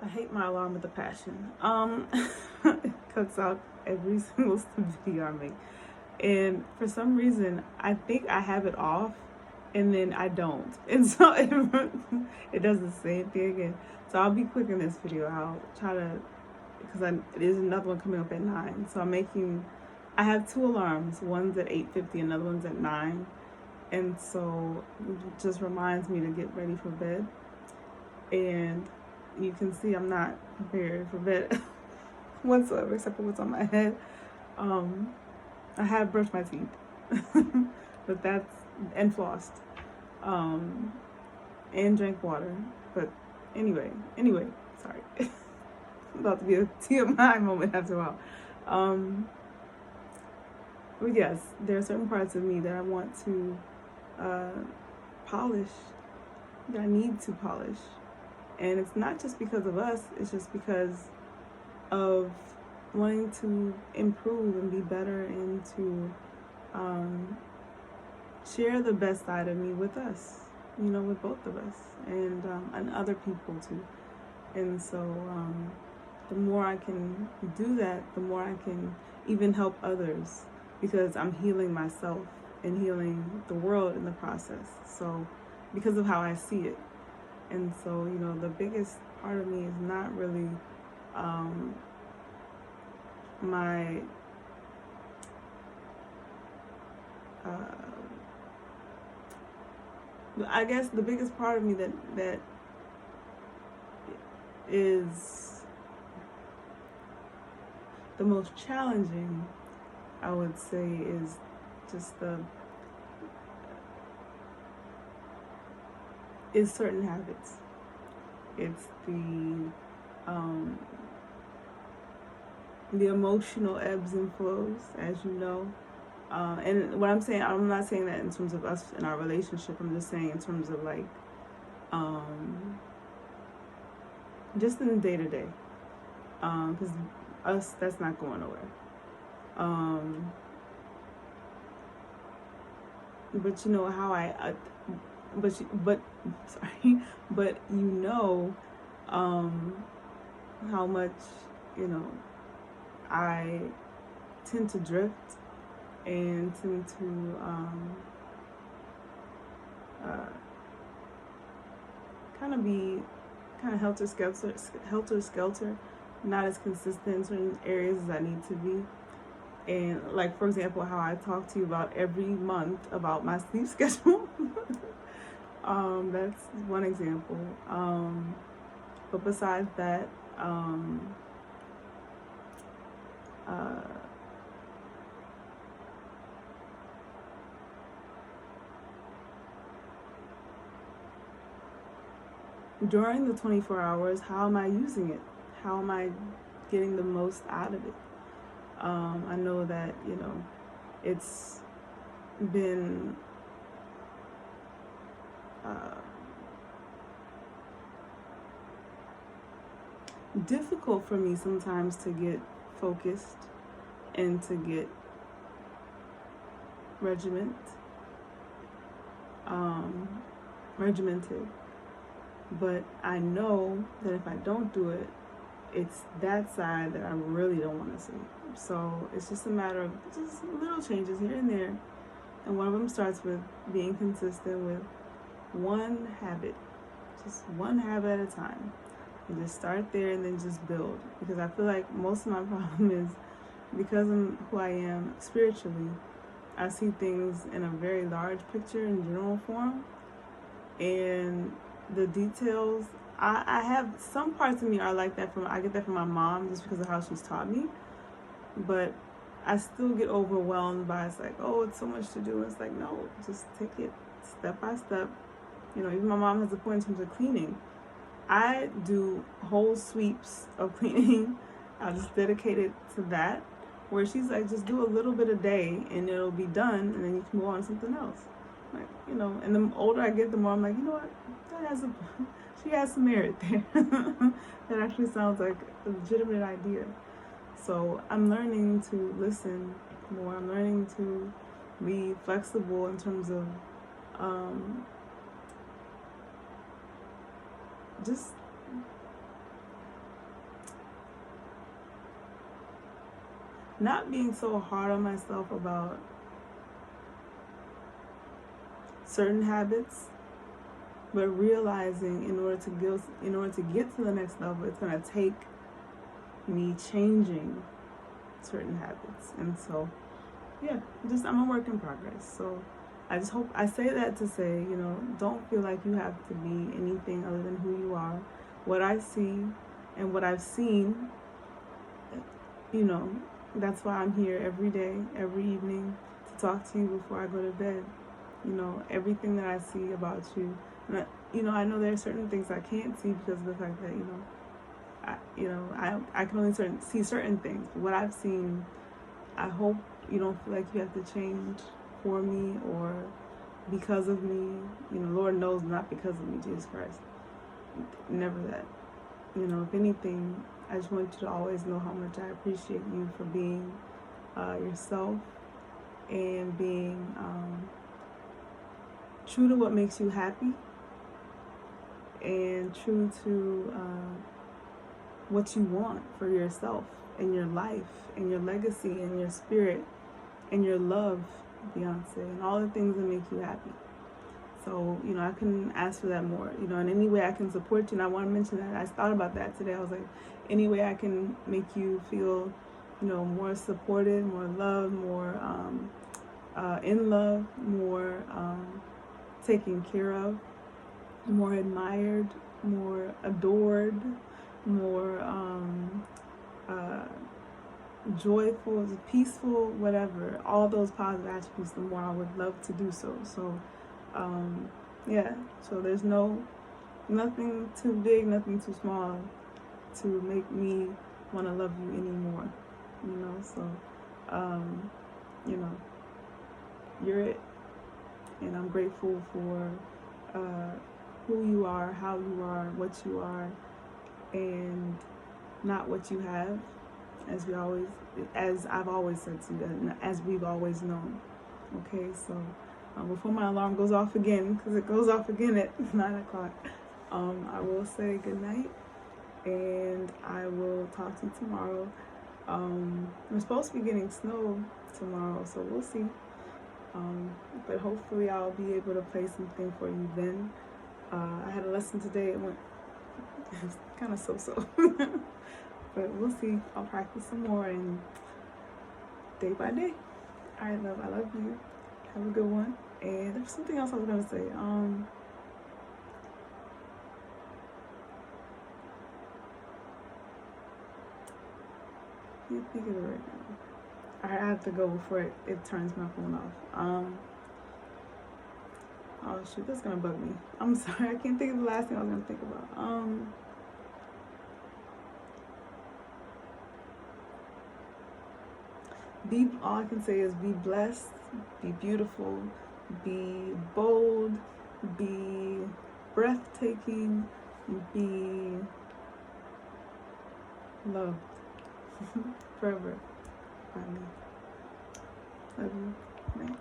I hate my alarm with a passion. It cuts out every single video I make. And for some reason, I think I have it off and then I don't. And so it does the same thing again. So I'll be quick in this video. I'll try to, because there's another one coming up at 9. So I have two alarms. One's at 8:50, another one's at 9. And so it just reminds me to get ready for bed. And you can see I'm not prepared for bed whatsoever, except for what's on my head. I have brushed my teeth, but and flossed, and drank water. But anyway, sorry. About to be a TMI moment after a while. But yes, there are certain parts of me that I want to polish, that I need to polish. And it's not just because of us, it's just because of wanting to improve and be better and to share the best side of me with us, with both of us and other people too. And so the more I can do that, the more I can even help others, because I'm healing myself and healing the world in the process. So because of how I see it. And so, the biggest part of me is not really my I guess the biggest part of me that is the most challenging, I would say, is just is certain habits. It's the emotional ebbs and flows, as you know. And what I'm saying, I'm not saying that in terms of us in our relationship. I'm just saying in terms of just in the day to day. Because us, that's not going nowhere. But you know how sorry, but how much, I tend to drift and tend to be helter-skelter, not as consistent in certain areas as I need to be. And like, for example, how I talk to you about every month about my sleep schedule. That's one example. But besides that, during the 24 hours, how am I using it? How am I getting the most out of it? I know that, it's been difficult for me sometimes to get focused and to get regimented. But I know that if I don't do it, it's that side that I really don't want to see. So it's just a matter of just little changes here and there. And one of them starts with being consistent with one habit, just one habit at a time. And just start there and then just build. Because I feel like most of my problem is because of who I am spiritually, I see things in a very large picture in general form. And the details, I have some parts of me are like that I get that from my mom just because of how she's taught me. But I still get overwhelmed by, it's like, oh, it's so much to do. It's like, no, just take it step by step. Even my mom has a point in terms of cleaning. I do whole sweeps of cleaning. I just dedicate it to that. Where she's like, just do a little bit a day and it'll be done, and then you can go on to something else. Like, and the older I get, the more I'm like, what? She has some merit there. That actually sounds like a legitimate idea. So I'm learning to listen more. I'm learning to be flexible in terms of just not being so hard on myself about certain habits, but realizing in order to get to the next level, it's gonna take me changing certain habits. And so, yeah, just I'm a work in progress. So I just hope, I say that to say, don't feel like you have to be anything other than who you are. What I see and what I've seen, that's why I'm here every day, every evening, to talk to you before I go to bed. Everything that I see about you. And I know there are certain things I can't see because of the fact that, I can only see certain things. But what I've seen, I hope you don't feel like you have to change for me or because of me. Lord knows, not because of me, Jesus Christ. Never that. If anything, I just want you to always know how much I appreciate you for being yourself and being true to what makes you happy and true to what you want for yourself and your life and your legacy and your spirit and your love, Beyonce, and all the things that make you happy. So, I couldn't ask for that more. In any way I can support you, and I want to mention that. I thought about that today. I was like, any way I can make you feel, more supported, more loved, more in love, more taken care of, more admired, more adored, more joyful, peaceful, whatever, all those positive attributes, the more I would love to do so. So, yeah, so there's nothing too big, nothing too small to make me want to love you anymore, so, you're it, and I'm grateful for who you are, how you are, what you are, and not what you have, as I've always said to you, and as we've always known. Okay, so before my alarm goes off again, because it goes off again at 9 o'clock, I will say good night, and I will talk to you tomorrow. We're supposed to be getting snow tomorrow, so we'll see. But hopefully I'll be able to play something for you then. I had a lesson today. It went kind of so-so. But we'll see. I'll practice some more, and day by day. All right, love. I love you. Have a good one. And there's something else I was going to say. I can't think of it right now. I have to go before it turns my phone off. Oh shoot, that's gonna bug me. I'm sorry, I can't think of the last thing I was gonna think about. All I can say is be blessed, be beautiful, be bold, be breathtaking, be loved forever by me. Love you. Night.